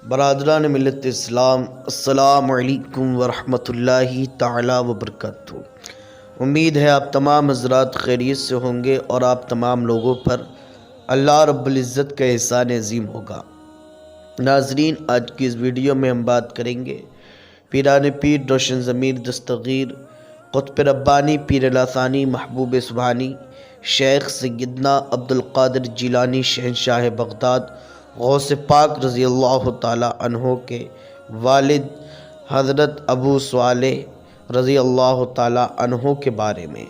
برادران ملت اسلام، السلام علیکم ورحمۃ اللہ تعالی وبرکاتہ۔ امید ہے آپ تمام حضرات خیریت سے ہوں گے اور آپ تمام لوگوں پر اللہ رب العزت کا احسان عظیم ہوگا۔ ناظرین، آج کی اس ویڈیو میں ہم بات کریں گے پیران پیر روشن ضمیر دستگیر قطب ربانی پیر اللہ ثانی محبوب سبحانی شیخ سیدنا عبدالقادر جیلانی شہنشاہ بغداد غوث پاک رضی اللہ تعالی عنہ کے والد حضرت ابو صالح رضی اللہ تعالی عنہ کے بارے میں۔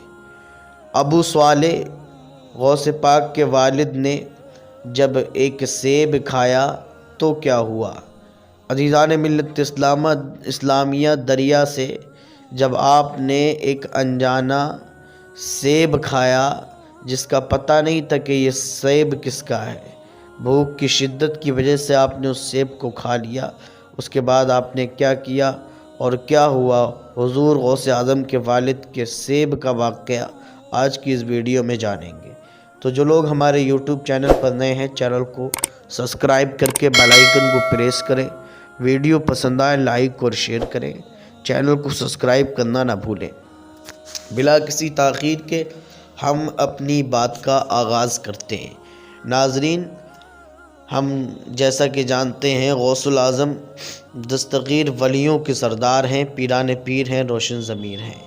ابو صالح غوث پاک کے والد نے جب ایک سیب کھایا تو کیا ہوا؟ عزیزان ملت اسلامیہ، دریا سے جب آپ نے ایک انجانا سیب کھایا جس کا پتہ نہیں تھا کہ یہ سیب کس کا ہے، بھوک کی شدت کی وجہ سے آپ نے اس سیب کو کھا لیا۔ اس کے بعد آپ نے کیا کیا اور کیا ہوا؟ حضور غوث اعظم کے والد کے سیب کا واقعہ آج کی اس ویڈیو میں جانیں گے۔ تو جو لوگ ہمارے یوٹیوب چینل پر نئے ہیں، چینل کو سبسکرائب کر کے بیل آئیکن کو پریس کریں، ویڈیو پسند آئے لائک اور شیئر کریں، چینل کو سبسکرائب کرنا نہ بھولیں۔ بلا کسی تاخیر کے ہم اپنی بات کا آغاز کرتے ہیں۔ ناظرین، ہم جیسا کہ جانتے ہیں غوث الاعظم دستگیر ولیوں کے سردار ہیں، پیران پیر ہیں، روشن ضمیر ہیں۔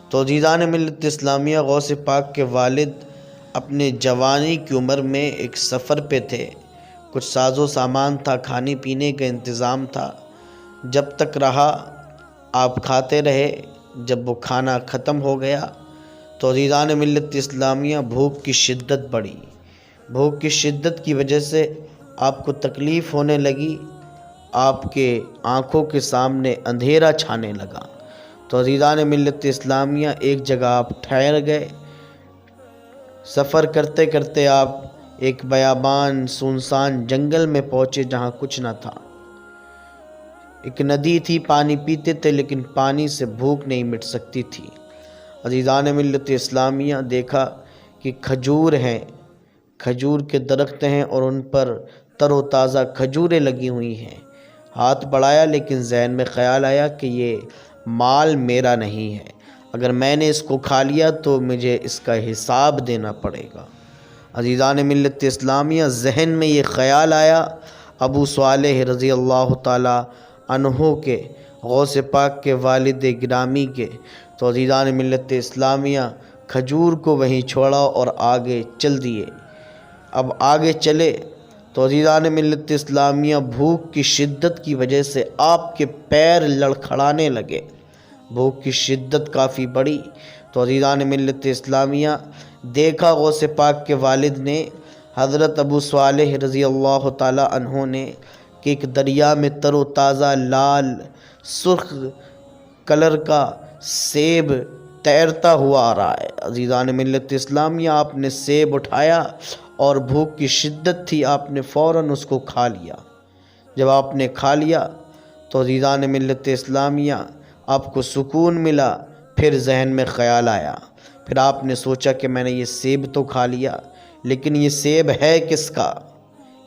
تو عزیزان ملت اسلامیہ، غوث پاک کے والد اپنے جوانی کی عمر میں ایک سفر پہ تھے، کچھ ساز و سامان تھا، کھانے پینے کا انتظام تھا، جب تک رہا آپ کھاتے رہے۔ جب وہ کھانا ختم ہو گیا تو عزیزان ملت اسلامیہ بھوک کی شدت بڑھی، بھوک کی شدت کی وجہ سے آپ کو تکلیف ہونے لگی، آپ کے آنکھوں کے سامنے اندھیرا چھانے لگا۔ تو عزیزان ملت اسلامیہ ایک جگہ آپ ٹھہر گئے۔ سفر کرتے کرتے آپ ایک بیابان سنسان جنگل میں پہنچے جہاں کچھ نہ تھا۔ ایک ندی تھی، پانی پیتے تھے لیکن پانی سے بھوک نہیں مٹ سکتی تھی۔ عزیزان ملت اسلامیہ دیکھا کہ کھجور ہیں، کھجور کے درخت ہیں اور ان پر تر و تازہ کھجوریں لگی ہوئی ہیں۔ ہاتھ بڑھایا لیکن ذہن میں خیال آیا کہ یہ مال میرا نہیں ہے، اگر میں نے اس کو کھا لیا تو مجھے اس کا حساب دینا پڑے گا۔ عزیزان ملت اسلامیہ ذہن میں یہ خیال آیا ابو صالح رضی اللہ تعالی عنہ کے، غوث پاک کے والد گرامی کے۔ تو عزیزان ملت اسلامیہ کھجور کو وہیں چھوڑا اور آگے چل دیے۔ اب آگے چلے تو عزیزان ملت اسلامیہ بھوک کی شدت کی وجہ سے آپ کے پیر لڑکھڑانے لگے، بھوک کی شدت کافی بڑی۔ تو عزیزان ملت اسلامیہ دیکھا غوث پاک کے والد نے، حضرت ابو صالح رضی اللہ تعالی عنہ نے، کہ ایک دریا میں تر و تازہ لال سرخ کلر کا سیب تیرتا ہوا آ رہا ہے۔ عزیزان ملت اسلامیہ آپ نے سیب اٹھایا اور بھوک کی شدت تھی، آپ نے فوراً اس کو کھا لیا۔ جب آپ نے کھا لیا تو عزیزان ملت اسلامیہ آپ کو سکون ملا، پھر ذہن میں خیال آیا، پھر آپ نے سوچا کہ میں نے یہ سیب تو کھا لیا لیکن یہ سیب ہے کس کا؟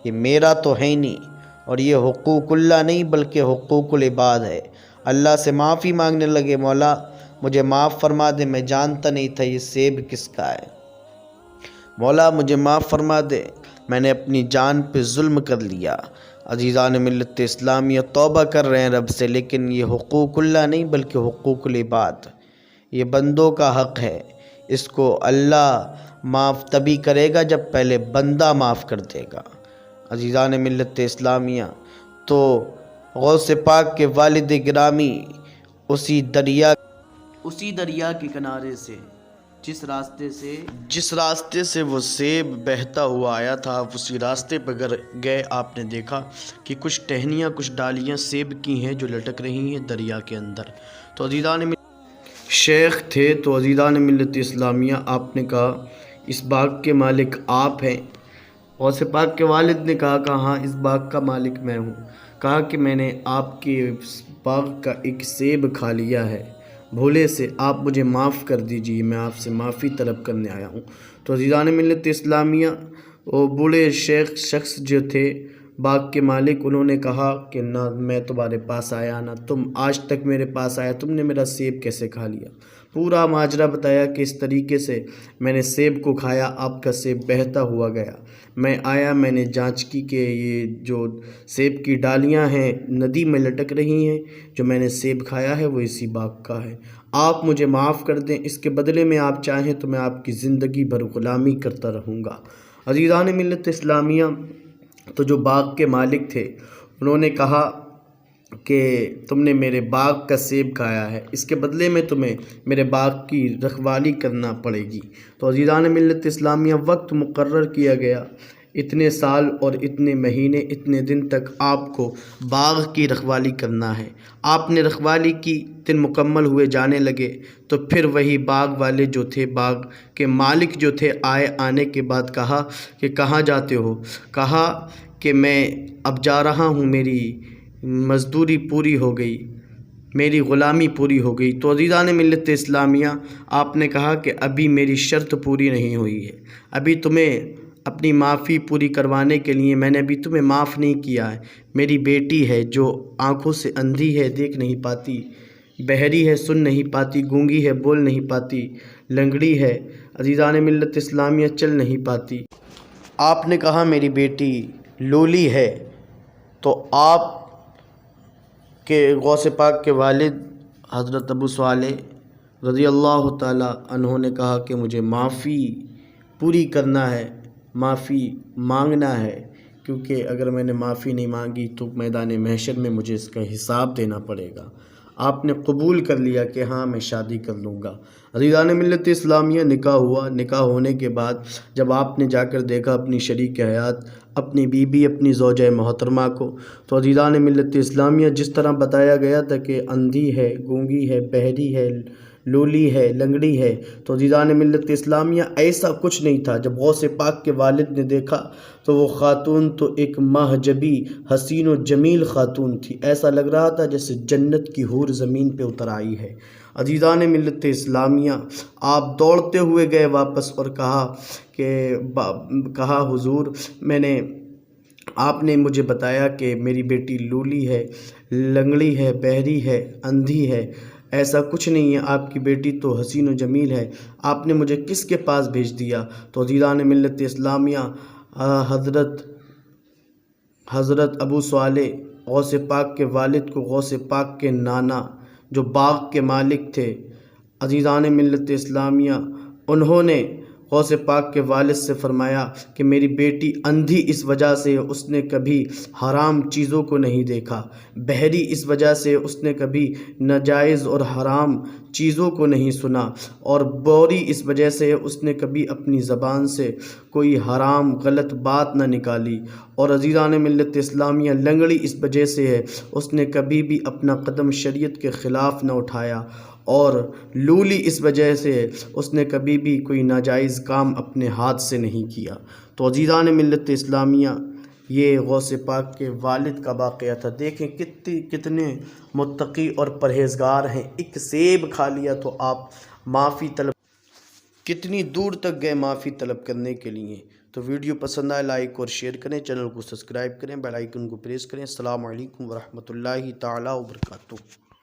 یہ میرا تو ہے ہی نہیں، اور یہ حقوق اللہ نہیں بلکہ حقوق العباد ہے۔ اللہ سے معافی مانگنے لگے، مولا مجھے معاف فرما دے، میں جانتا نہیں تھا یہ سیب کس کا ہے، مولا مجھے معاف فرما دے، میں نے اپنی جان پہ ظلم کر لیا۔ عزیزان ملت اسلامیہ توبہ کر رہے ہیں رب سے، لیکن یہ حقوق اللہ نہیں بلکہ حقوق العباد، یہ بندوں کا حق ہے، اس کو اللہ معاف تبھی کرے گا جب پہلے بندہ معاف کر دے گا۔ عزیزان ملت اسلامیہ تو غوث پاک کے والد گرامی اسی دریا کے کنارے سے جس راستے سے وہ سیب بہتا ہوا آیا تھا، اسی راستے پر گئے۔ آپ نے دیکھا کہ کچھ ٹہنیاں، کچھ ڈالیاں سیب کی ہیں جو لٹک رہی ہیں دریا کے اندر۔ تو عزیزان شیخ تھے، تو عزیزان ملت اسلامیہ آپ نے کہا اس باغ کے مالک آپ ہیں؟ غوث پاک کے والد نے کہا کہ ہاں، اس باغ کا مالک میں ہوں۔ کہا کہ میں نے آپ کے باغ کا ایک سیب کھا لیا ہے، بھولے سے آپ مجھے معاف کر دیجیے، میں آپ سے معافی طلب کرنے آیا ہوں۔ تو عزیزان ملت اسلامیہ وہ بوڑھے شیخ شخص جو تھے باغ کے مالک انہوں نے کہا کہ نہ میں تمہارے پاس آیا نہ تم آج تک میرے پاس آیا، تم نے میرا سیب کیسے کھا لیا؟ پورا ماجرا بتایا کہ اس طریقے سے میں نے سیب کو کھایا، آپ کا سیب بہتا ہوا گیا۔ میں آیا، میں نے جانچ کی کہ یہ جو سیب کی ڈالیاں ہیں ندی میں لٹک رہی ہیں، جو میں نے سیب کھایا ہے وہ اسی باغ کا ہے۔ آپ مجھے معاف کر دیں، اس کے بدلے میں آپ چاہیں تو میں آپ کی زندگی بھر غلامی کرتا رہوں گا۔ عزیزان ملت اسلامیہ، تو جو باغ کے مالک تھے انہوں نے کہا کہ تم نے میرے باغ کا سیب کھایا ہے، اس کے بدلے میں تمہیں میرے باغ کی رکھوالی کرنا پڑے گی۔ تو عزیزان ملت اسلامیہ، وقت مقرر کیا گیا، اتنے سال اور اتنے مہینے اتنے دن تک آپ کو باغ کی رکھوالی کرنا ہے۔ آپ نے رکھوالی کی، دن مکمل ہوئے جانے لگے، تو پھر وہی باغ والے جو تھے، باغ کے مالک جو تھے، آنے کے بعد کہا کہ کہاں جاتے ہو؟ کہا کہ میں اب جا رہا ہوں، میری مزدوری پوری ہو گئی، میری غلامی پوری ہو گئی۔ تو عزیزان ملت اسلامیہ، آپ نے کہا کہ ابھی میری شرط پوری نہیں ہوئی ہے، ابھی تمہیں اپنی معافی پوری کروانے کے لیے میں نے ابھی تمہیں معاف نہیں کیا ہے۔ میری بیٹی ہے جو آنکھوں سے اندھی ہے، دیکھ نہیں پاتی، بہری ہے، سن نہیں پاتی، گونگی ہے، بول نہیں پاتی، لنگڑی ہے، عزیزان ملت اسلامیہ چل نہیں پاتی۔ آپ نے کہا میری بیٹی لولی ہے، تو آپ کہ غوث پاک کے والد حضرت ابو صالح رضی اللہ تعالیٰ عنہ نے کہا کہ مجھے معافی پوری کرنا ہے، معافی مانگنا ہے، کیونکہ اگر میں نے معافی نہیں مانگی تو میدان محشر میں مجھے اس کا حساب دینا پڑے گا۔ آپ نے قبول کر لیا کہ ہاں میں شادی کر لوں گا۔ عزیزان ملت اسلامیہ، نکاح ہوا۔ نکاح ہونے کے بعد جب آپ نے جا کر دیکھا اپنی شریک حیات، اپنی بیوی، اپنی زوجہ محترمہ کو، تو عزیزان ملت اسلامیہ جس طرح بتایا گیا تھا کہ اندھی ہے، گونگی ہے، بہری ہے، لولی ہے، لنگڑی ہے، تو عزیزان ملت اسلامیہ ایسا کچھ نہیں تھا۔ جب غوث پاک کے والد نے دیکھا تو وہ خاتون تو ایک مہجبی حسین و جمیل خاتون تھی، ایسا لگ رہا تھا جیسے جنت کی حور زمین پہ اتر آئی ہے۔ عزیزان ملت اسلامیہ، آپ دوڑتے ہوئے گئے واپس اور کہا حضور، آپ نے مجھے بتایا کہ میری بیٹی لولی ہے، لنگڑی ہے، بہری ہے، اندھی ہے، ایسا کچھ نہیں ہے، آپ کی بیٹی تو حسین و جمیل ہے، آپ نے مجھے کس کے پاس بھیج دیا؟ تو عزیزان ملت اسلامیہ، حضرت ابو صالح غوث پاک کے والد کو غوث پاک کے نانا جو باغ کے مالک تھے، عزیزان ملت اسلامیہ، انہوں نے غوث پاک کے والد سے فرمایا کہ میری بیٹی اندھی اس وجہ سے اس نے کبھی حرام چیزوں کو نہیں دیکھا، بہری اس وجہ سے اس نے کبھی ناجائز اور حرام چیزوں کو نہیں سنا، اور بوری اس وجہ سے اس نے کبھی اپنی زبان سے کوئی حرام غلط بات نہ نکالی، اور عزیزان ملت اسلامیہ لنگڑی اس وجہ سے ہے اس نے کبھی بھی اپنا قدم شریعت کے خلاف نہ اٹھایا، اور لولی اس وجہ سے اس نے کبھی بھی کوئی ناجائز کام اپنے ہاتھ سے نہیں کیا۔ تو عزیزان ملت اسلامیہ، یہ غوث پاک کے والد کا واقعہ تھا۔ دیکھیں کتنے متقی اور پرہیزگار ہیں، ایک سیب کھا لیا تو آپ معافی طلب، کتنی دور تک گئے معافی طلب کرنے کے لیے۔ تو ویڈیو پسند آئے لائک اور شیئر کریں، چینل کو سبسکرائب کریں، بیل آئیکن کو پریس کریں۔ السلام علیکم ورحمۃ اللہ تعالیٰ وبرکاتہ۔